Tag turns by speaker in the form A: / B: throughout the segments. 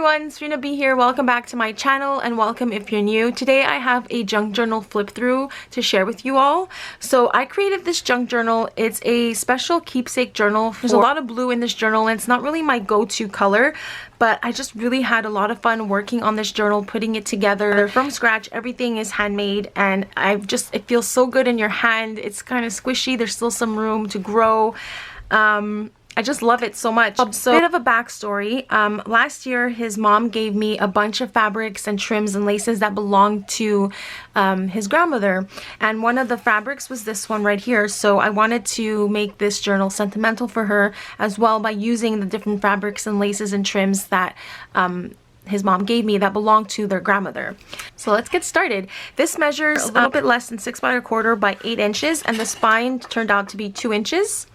A: everyone, Serena B here. Welcome back to my channel and welcome if you're new. Today I have a junk journal flip through to share with you all. So I created this junk journal. It's a special keepsake journal. There's a lot of blue in this journal and it's not really my go-to color, but I just really had a lot of fun working on this journal, putting it together from scratch. Everything is handmade and it feels so good in your hand. It's kind of squishy. There's still some room to grow. I just love it so much. So, a bit of a backstory. Last year, his mom gave me a bunch of fabrics and trims and laces that belonged to his grandmother. And one of the fabrics was this one right here. So I wanted to make this journal sentimental for her as well by using the different fabrics and laces and trims that his mom gave me that belonged to their grandmother. So let's get started. This measures a little bit less than 6 1/4 by 8 inches, and the spine turned out to be 2 inches.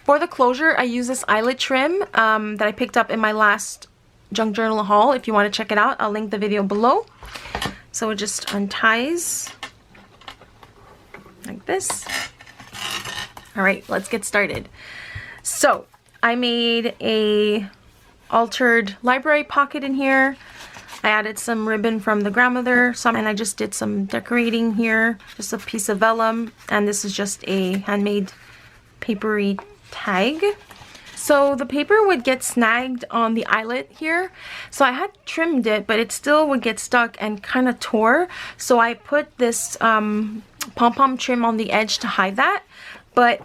A: For the closure, I use this eyelet trim that I picked up in my last junk journal haul. If you want to check it out, I'll link the video below. So it just unties like this. All right, let's get started. So I made a altered library pocket in here. I added some ribbon from the grandmother, and I just did some decorating here. Just a piece of vellum, and this is just a handmade papery tag. So the paper would get snagged on the eyelet here, so I had trimmed it, but it still would get stuck and kind of tore. So I put this pom-pom trim on the edge to hide that, but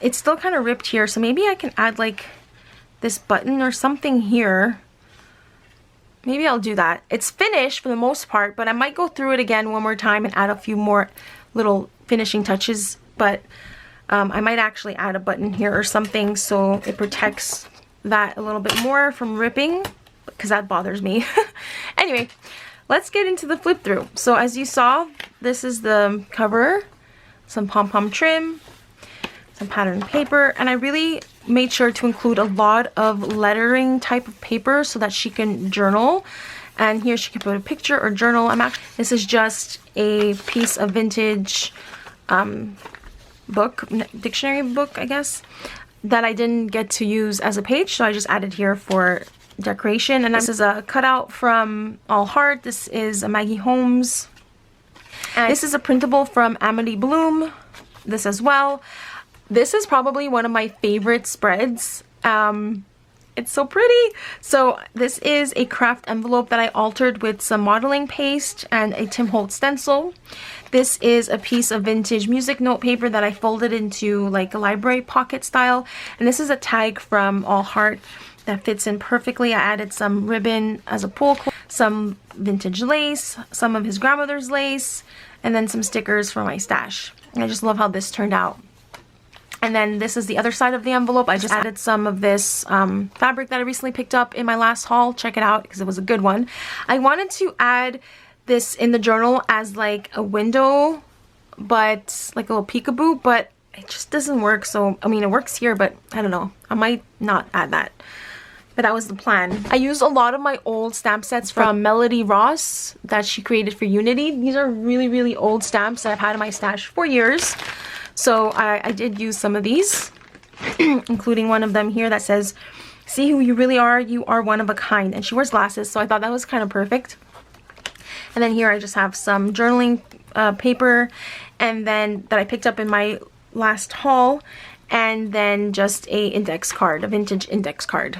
A: it's still kind of ripped here, so maybe I can add like this button or something here. Maybe I'll do that. It's finished for the most part, but I might go through it again one more time and add a few more little finishing touches, but I might actually add a button here or something so it protects that a little bit more from ripping, because that bothers me. Anyway, let's get into the flip through. So as you saw, this is the cover, some pom-pom trim, some pattern paper, and I really made sure to include a lot of lettering type of paper so that she can journal. And here she can put a picture or journal. This is just a piece of vintage dictionary book, I guess, that I didn't get to use as a page, so I just added here for decoration. And this is a cutout from All Heart. This is a Maggie Holmes, and this is a printable from Amity Bloom. This as well. This is probably one of my favorite spreads. It's so pretty. So this is a craft envelope that I altered with some modeling paste and a Tim Holtz stencil. This is a piece of vintage music note paper that I folded into like a library pocket style. And this is a tag from All Heart that fits in perfectly. I added some ribbon as a pull cord, some vintage lace, some of his grandmother's lace, and then some stickers for my stash. And I just love how this turned out. And then this is the other side of the envelope. I just added some of this fabric that I recently picked up in my last haul. Check it out because it was a good one. I wanted to add this in the journal as like a window, but like a little peekaboo, but it just doesn't work. So, I mean, it works here, but I don't know. I might not add that. But that was the plan. I used a lot of my old stamp sets from Melody Ross that she created for Unity. These are really, really old stamps that I've had in my stash for years. So I did use some of these, including one of them here that says, "See who you really are, you are one of a kind." And she wears glasses, so I thought that was kind of perfect. And then here I just have some journaling paper, and then that I picked up in my last haul, and then just a index card, a vintage index card.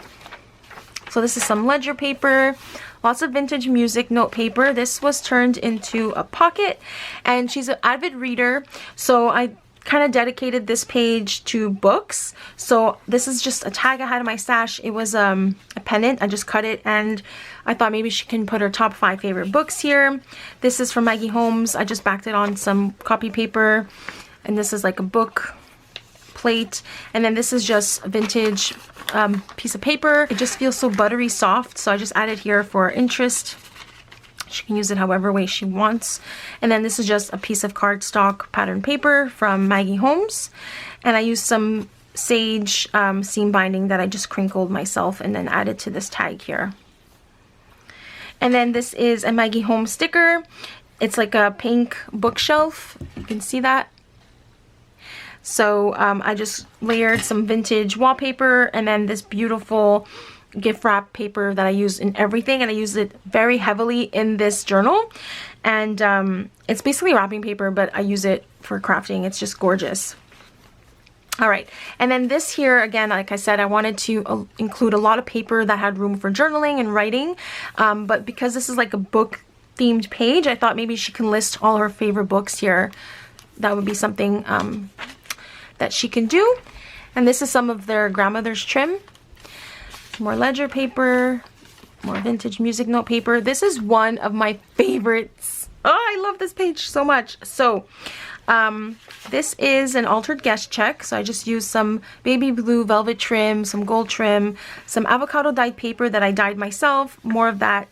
A: So this is some ledger paper, lots of vintage music note paper. This was turned into a pocket, and she's an avid reader, so I kind of dedicated this page to books. So this is just a tag I had in my stash. It was a pennant. I just cut it, and I thought maybe she can put her top 5 favorite books here. This is from Maggie Holmes. I just backed it on some copy paper, and this is like a book plate. And then this is just a vintage piece of paper. It just feels so buttery soft, so I just added here for interest. She can use it however way she wants. And then this is just a piece of cardstock pattern paper from Maggie Holmes. And I used some sage seam binding that I just crinkled myself and then added to this tag here. And then this is a Maggie Holmes sticker. It's like a pink bookshelf. You can see that. So I just layered some vintage wallpaper and then this beautiful gift wrap paper that I use in everything, and I use it very heavily in this journal. And it's basically wrapping paper, but I use it for crafting. It's just gorgeous. All right, and then this here, again, like I said, I wanted to include a lot of paper that had room for journaling and writing, but because this is like a book themed page, I thought maybe she can list all her favorite books here. That would be something that she can do. And this is some of their grandmother's trim. More ledger paper, more vintage music note paper. This is one of my favorites. Oh, I love this page so much. So this is an altered guest check. So I just used some baby blue velvet trim, some gold trim, some avocado dyed paper that I dyed myself, more of that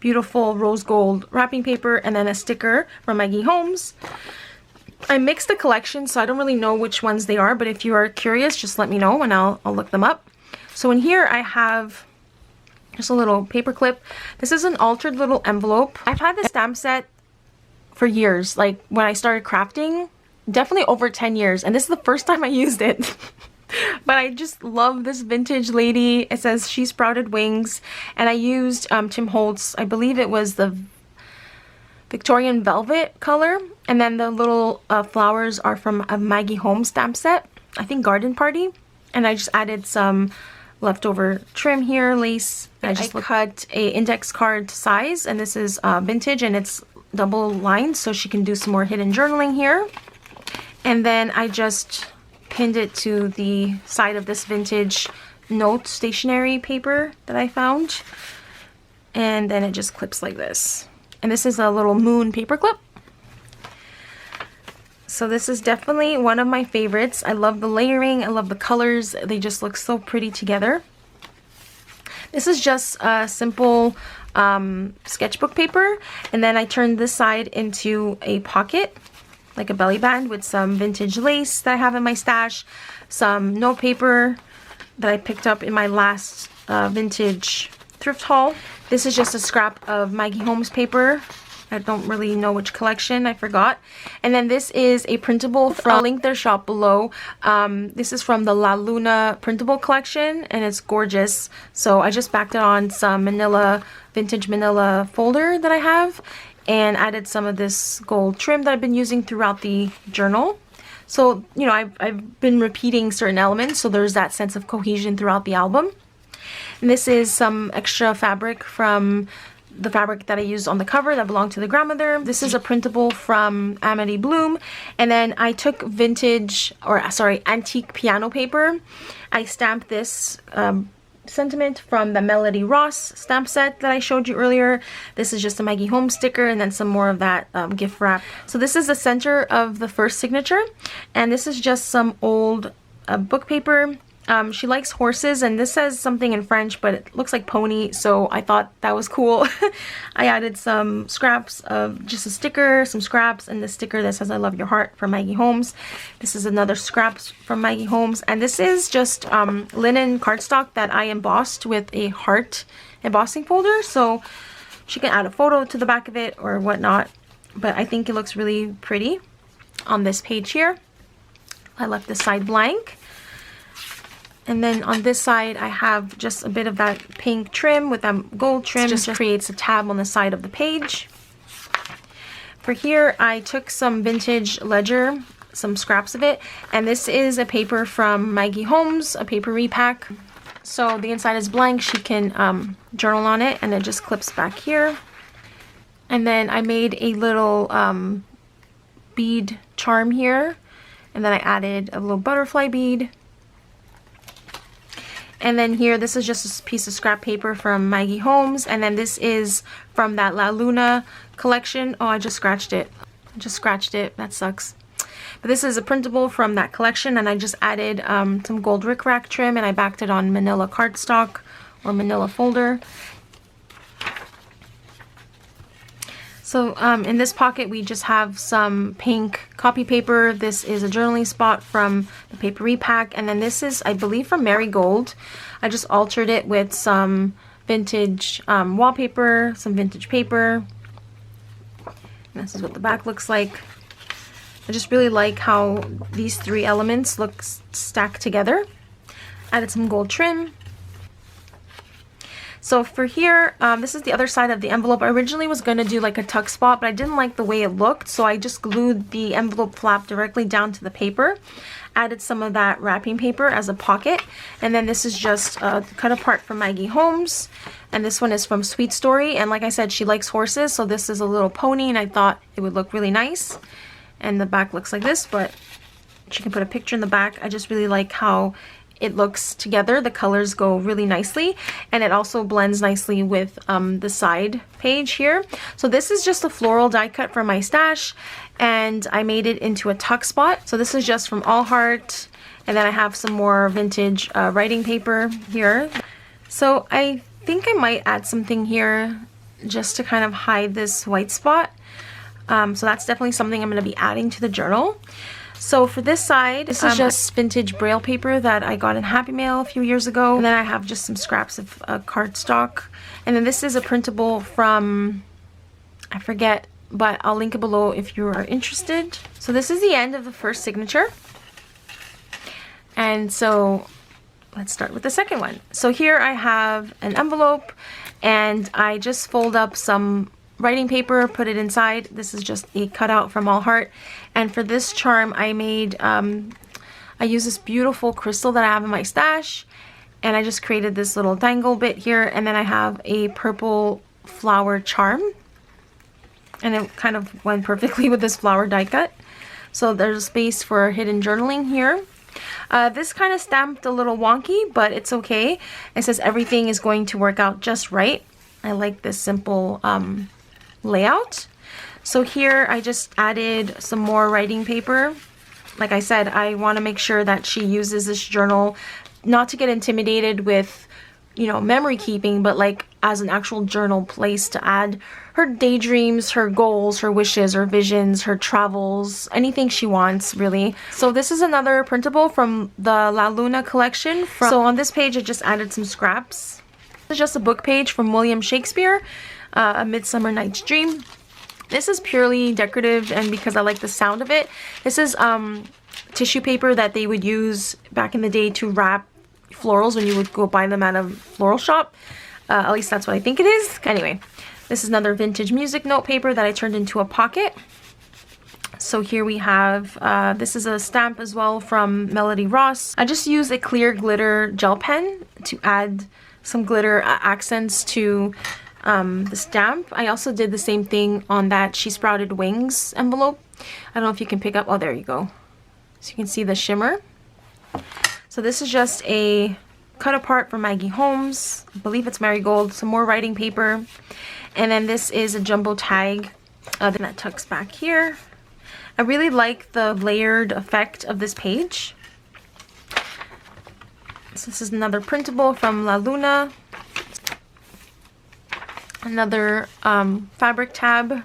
A: beautiful rose gold wrapping paper, and then a sticker from Maggie Holmes. I mixed the collection, so I don't really know which ones they are, but if you are curious, just let me know and I'll look them up. So in here I have just a little paper clip. This is an altered little envelope. I've had this stamp set for years, like when I started crafting, definitely over 10 years, and this is the first time I used it. But I just love this vintage lady. It says She Sprouted Wings, and I used Tim Holtz, I believe it was the Victorian Velvet color, and then the little flowers are from a Maggie Holmes stamp set, I think Garden Party, and I just added some leftover trim here, lace. I cut a index card size, and this is vintage and it's double lined, so she can do some more hidden journaling here. And then I just pinned it to the side of this vintage note stationery paper that I found, and then it just clips like this. And this is a little moon paper clip. So this is definitely one of my favorites. I love the layering, I love the colors, they just look so pretty together. This is just a simple sketchbook paper, and then I turned this side into a pocket, like a belly band, with some vintage lace that I have in my stash, some note paper that I picked up in my last vintage thrift haul. This is just a scrap of Maggie Holmes paper. I don't really know which collection, I forgot. And then this is a printable from, I'll link their shop below. This is from the La Luna printable collection, and it's gorgeous. So I just backed it on some vintage manila folder that I have, and added some of this gold trim that I've been using throughout the journal. So, you know, I've been repeating certain elements, so there's that sense of cohesion throughout the album. And this is some extra fabric from the fabric that I used on the cover that belonged to the grandmother. This is a printable from Amity Bloom. And then I took antique piano paper. I stamped this sentiment from the Melody Ross stamp set that I showed you earlier. This is just a Maggie Holmes sticker, and then some more of that gift wrap. So this is the center of the first signature, and this is just some old book paper. She likes horses, and this says something in French, but it looks like pony, so I thought that was cool. I added some scraps of just a sticker, some scraps, and the sticker that says I love your heart from Maggie Holmes. This is another scraps from Maggie Holmes, and this is just linen cardstock that I embossed with a heart embossing folder, so she can add a photo to the back of it or whatnot, but I think it looks really pretty on this page here. I left this side blank. And then on this side, I have just a bit of that pink trim with that gold trim. It just creates a tab on the side of the page. For here, I took some vintage ledger, some scraps of it, and this is a paper from Maggie Holmes, a paper repack. So the inside is blank. She can journal on it, and it just clips back here. And then I made a little bead charm here, and then I added a little butterfly bead. And then here, this is just a piece of scrap paper from Maggie Holmes. And then this is from that La Luna collection. Oh, I just scratched it. That sucks. But this is a printable from that collection. And I just added some gold rickrack trim. And I backed it on manila cardstock or manila folder. So in this pocket, we just have some pink copy paper. This is a journaling spot from the paper repack. And then this is, I believe, from Marigold. I just altered it with some vintage wallpaper, some vintage paper. And this is what the back looks like. I just really like how these three elements look stacked together. Added some gold trim. So for here, this is the other side of the envelope. I originally was going to do like a tuck spot, but I didn't like the way it looked, so I just glued the envelope flap directly down to the paper. Added some of that wrapping paper as a pocket, and then this is just cut apart from Maggie Holmes, and this one is from Sweet Story, and like I said, she likes horses, so this is a little pony, and I thought it would look really nice. And the back looks like this, but she can put a picture in the back. I just really like how it looks together. The colors go really nicely, and it also blends nicely with the side page here. So this is just a floral die cut from my stash, and I made it into a tuck spot. So this is just from All Heart, and then I have some more vintage writing paper here. So I think I might add something here just to kind of hide this white spot. So that's definitely something I'm going to be adding to the journal. So for this side, this is just vintage braille paper that I got in Happy Mail a few years ago. And then I have just some scraps of cardstock. And then this is a printable from, I forget, but I'll link it below if you are interested. So this is the end of the first signature. And so let's start with the second one. So here I have an envelope, and I just fold up some writing paper, put it inside. This is just a cutout from All Heart. And for this charm, I made, I use this beautiful crystal that I have in my stash, and I just created this little dangle bit here, and then I have a purple flower charm, and it kind of went perfectly with this flower die cut. So there's a space for hidden journaling here. This kind of stamped a little wonky, but it's okay. It says everything is going to work out just right. I like this simple layout. So here I just added some more writing paper. Like I said, I want to make sure that she uses this journal not to get intimidated with, you know, memory keeping, but like as an actual journal place to add her daydreams, her goals, her wishes, her visions, her travels, anything she wants, really. So this is another printable from the La Luna collection. So on this page I just added some scraps. This is just a book page from William Shakespeare, A Midsummer Night's Dream. This is purely decorative, and because I like the sound of it. This is tissue paper that they would use back in the day to wrap florals when you would go buy them at a floral shop. At least that's what I think it is. Anyway, this is another vintage music note paper that I turned into a pocket. So here we have, this is a stamp as well from Melody Ross. I just used a clear glitter gel pen to add some glitter accents to the stamp. I also did the same thing on that She Sprouted Wings envelope. I don't know if you can pick up, oh there you go. So you can see the shimmer. So this is just a cut apart from Maggie Holmes. I believe it's marigold. Some more writing paper. And then this is a jumbo tag that tucks back here. I really like the layered effect of this page. So this is another printable from La Luna. Another fabric tab.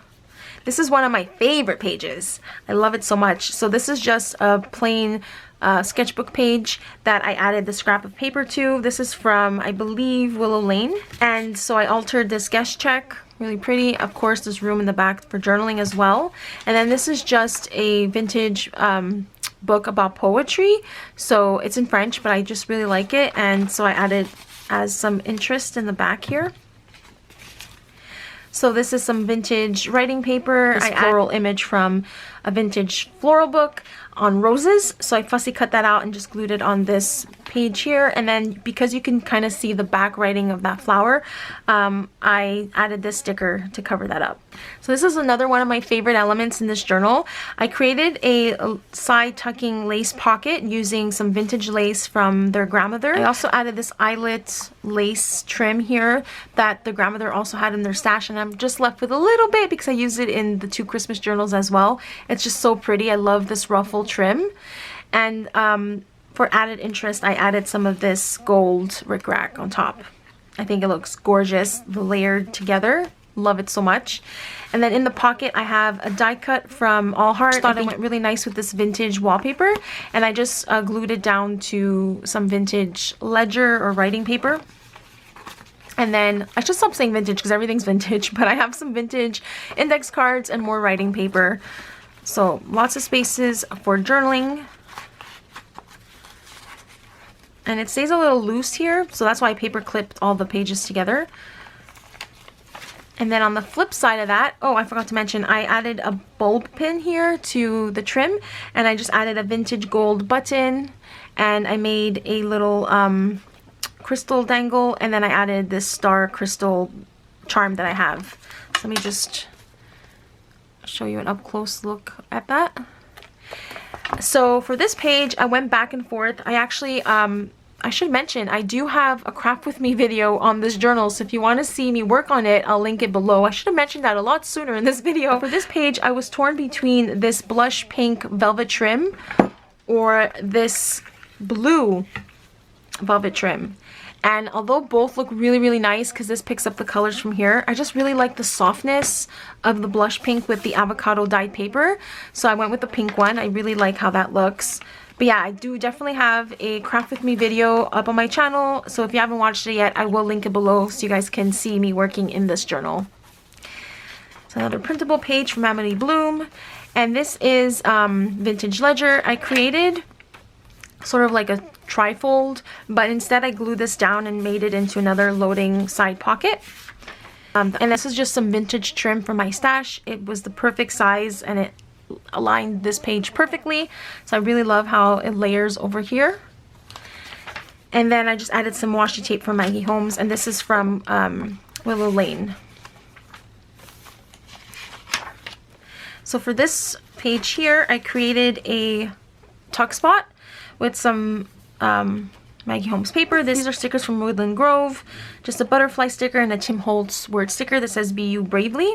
A: This is one of my favorite pages. I love it so much. So this is just a plain sketchbook page that I added the scrap of paper to. This is from, I believe, Willow Lane. And so I altered this guest check. Really pretty. Of course, there's room in the back for journaling as well. And then this is just a vintage book about poetry. So it's in French, but I just really like it. And so I added as some interest in the back here. So this is some vintage writing paper. This floral image from a vintage floral book on roses. So I fussy cut that out and just glued it on this page here. And then because you can kind of see the back writing of that flower, I added this sticker to cover that up. So this is another one of my favorite elements in this journal. I created a side tucking lace pocket using some vintage lace from their grandmother. I also added this eyelet lace trim here that the grandmother also had in their stash, and I'm just left with a little bit because I used it in the 2 Christmas journals as well. It's just so pretty. I love this ruffle trim. And for added interest, I added some of this gold rickrack on top. I think it looks gorgeous, the layered together. Love it so much. And then in the pocket, I have a die cut from All Heart. I thought it went really nice with this vintage wallpaper. And I just glued it down to some vintage ledger or writing paper. And then, I should stop saying vintage because everything's vintage, but I have some vintage index cards and more writing paper. So lots of spaces for journaling. and it stays a little loose here, so that's why I paper clipped all the pages together. And then on the flip side of that, oh, I forgot to mention, I added a bulb pin here to the trim, and I just added a vintage gold button, and I made a little crystal dangle, and then I added this star crystal charm that I have. So let me just show you an up close look at that. So for this page, I went back and forth. I actually, I should mention, I do have a craft with me video on this journal, so if you want to see me work on it, I'll link it below. I should have mentioned that a lot sooner in this video. For this page, I was torn between this blush pink velvet trim or this blue velvet trim. And although both look really, really nice because this picks up the colors from here, I just really like the softness of the blush pink with the avocado dyed paper. So I went with the pink one. I really like how that looks. But yeah, I do definitely have a craft with me video up on my channel. So if you haven't watched it yet, I will link it below so you guys can see me working in this journal. It's another printable page from Amity Bloom. And this is Vintage Ledger. I created sort of like a trifold, but instead I glued this down and made it into another loading side pocket. And this is just some vintage trim from my stash. It was the perfect size and it aligned this page perfectly. So I really love how it layers over here. And then I just added some washi tape from Maggie Holmes, and this is from Willow Lane. So for this page here, I created a tuck spot with some Maggie Holmes paper. These are stickers from Woodland Grove, just a butterfly sticker and a Tim Holtz word sticker that says "Be You Bravely."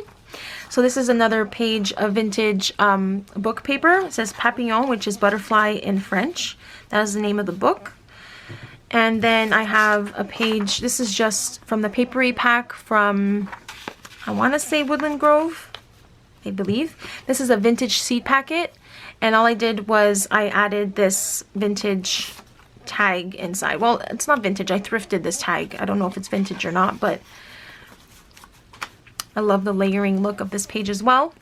A: So this is another page of vintage book paper. It says Papillon, which is butterfly in French. That is the name of the book. And then I have a page, this is just from the papery pack from, I want to say Woodland Grove, I believe. This is a vintage seed packet, and all I did was I added this vintage tag inside. Well, it's not vintage, I thrifted this tag. I don't know if it's vintage or not, but I love the layering look of this page as well.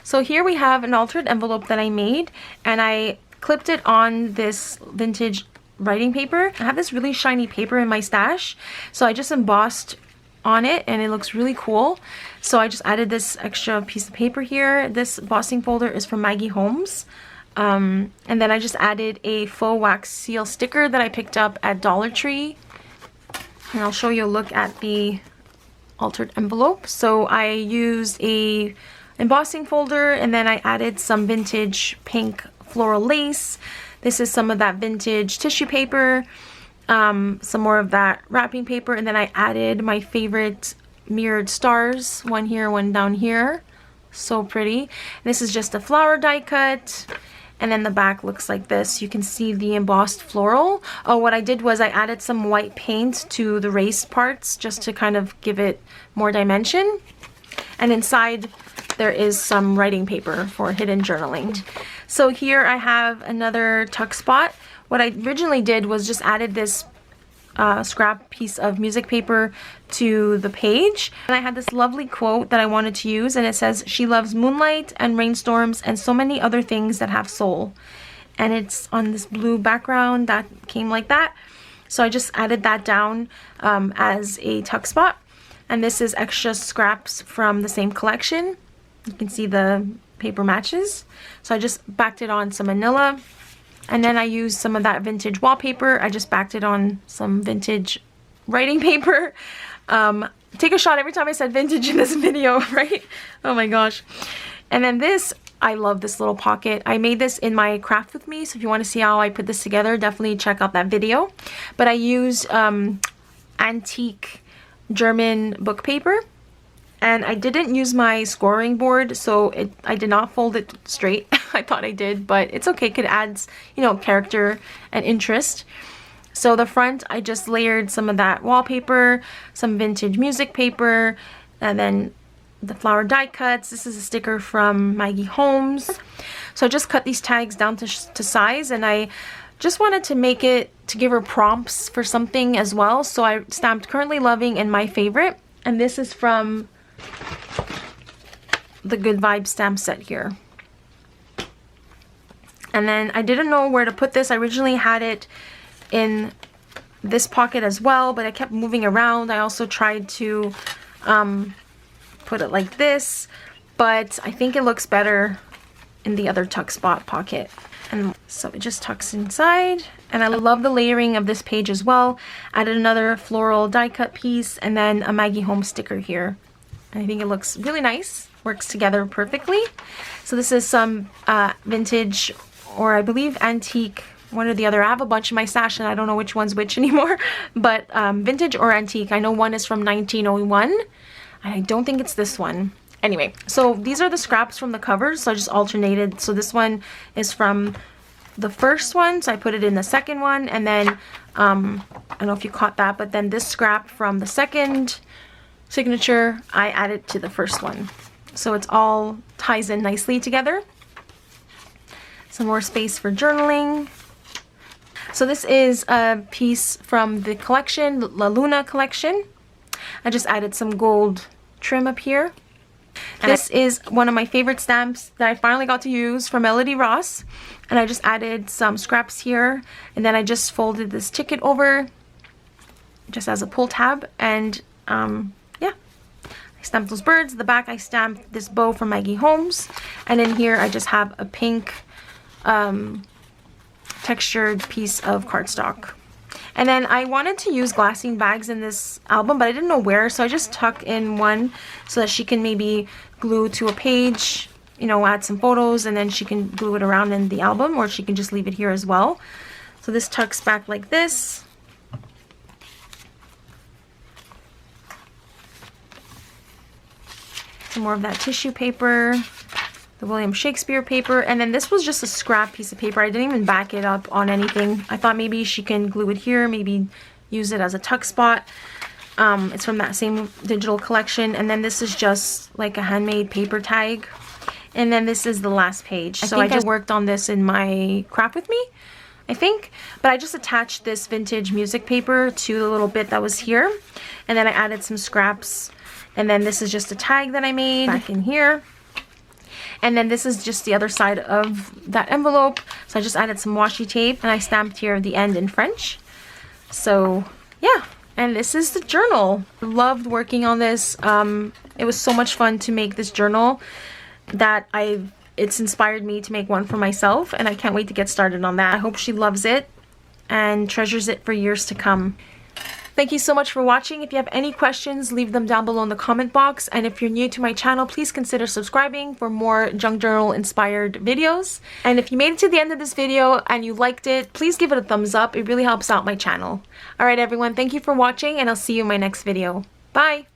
A: So here we have an altered envelope that I made, and I clipped it on this vintage writing paper. I have this really shiny paper in my stash, so I just embossed on it and it looks really cool. So I just added this extra piece of paper here. This embossing folder is from Maggie Holmes. And then I just added a faux wax seal sticker that I picked up at Dollar Tree. And I'll show you a look at the altered envelope. So I used a embossing folder, and then I added some vintage pink floral lace. This is some of that vintage tissue paper, some more of that wrapping paper, and then I added my favorite mirrored stars, one here, one down here. So pretty. This is just a flower die cut, and then the back looks like this. You can see the embossed floral. Oh, what I did was I added some white paint to the raised parts just to kind of give it more dimension. And inside there is some writing paper for hidden journaling. So here I have another tuck spot. What I originally did was just added this scrap piece of music paper to the page, and I had this lovely quote that I wanted to use, and it says, "She loves moonlight and rainstorms and so many other things that have soul." And it's on this blue background that came like that, so I just added that down as a tuck spot. And this is extra scraps from the same collection. You can see the paper matches, so I just backed it on some manila. And then I used some of that vintage wallpaper. I just backed it on some vintage writing paper. Take a shot every time I said vintage in this video, right? Oh my gosh. And then this, I love this little pocket. I made this in my craft with me, so if you want to see how I put this together, definitely check out that video. But I used antique German book paper. And I didn't use my scoring board, so I did not fold it straight. I thought I did, but it's okay. It adds, you know, character and interest. So the front, I just layered some of that wallpaper, some vintage music paper, and then the flower die cuts. This is a sticker from Maggie Holmes. So I just cut these tags down to size, and I just wanted to make it to give her prompts for something as well. So I stamped "Currently Loving" and "My Favorite," and this is from the Good Vibes stamp set here. And then I didn't know where to put this. I originally had it in this pocket as well, but I kept moving around. I also tried to put it like this, but I think it looks better in the other tuck spot pocket. And so it just tucks inside. And I love the layering of this page as well. Added another floral die cut piece and then a Maggie Home sticker here. I think it looks really nice, works together perfectly. So this is some vintage, or I believe antique, one or the other. I have a bunch in my stash and I don't know which one's which anymore, but vintage or antique. I know one is from 1901. I don't think it's this one. Anyway, so these are the scraps from the covers, so I just alternated. So this one is from the first one, so I put it in the second one, and then I don't know if you caught that, but then this scrap from the second signature I added to the first one, so it's all ties in nicely together. Some more space for journaling. So this is a piece from the collection, La Luna collection. I just added some gold trim up here. This is one of my favorite stamps that I finally got to use from Melody Ross, and I just added some scraps here, and then I just folded this ticket over just as a pull tab, and yeah, I stamped those birds. The back I stamped this bow from Maggie Holmes, and in here I just have a pink textured piece of cardstock. And then I wanted to use glassine bags in this album, but I didn't know where, so I just tucked in one so that she can maybe glue to a page, you know, add some photos, and then she can glue it around in the album, or she can just leave it here as well. So this tucks back like this. Some more of that tissue paper, the William Shakespeare paper, and then this was just a scrap piece of paper. I didn't even back it up on anything. I thought maybe she can glue it here, maybe use it as a tuck spot. It's from that same digital collection. And then this is just like a handmade paper tag. And then this is the last page. So I just worked on this in my Craft With Me, I think. But I just attached this vintage music paper to the little bit that was here. And then I added some scraps. And then this is just a tag that I made back in here. And then this is just the other side of that envelope. So I just added some washi tape and I stamped here the end in French. So yeah, and this is the journal. Loved working on this. It was so much fun to make this journal that it's inspired me to make one for myself, and I can't wait to get started on that. I hope she loves it and treasures it for years to come. Thank you so much for watching. If you have any questions, leave them down below in the comment box. And if you're new to my channel, please consider subscribing for more junk journal inspired videos. And if you made it to the end of this video and you liked it, please give it a thumbs up. It really helps out my channel. Alright everyone, thank you for watching, and I'll see you in my next video. Bye!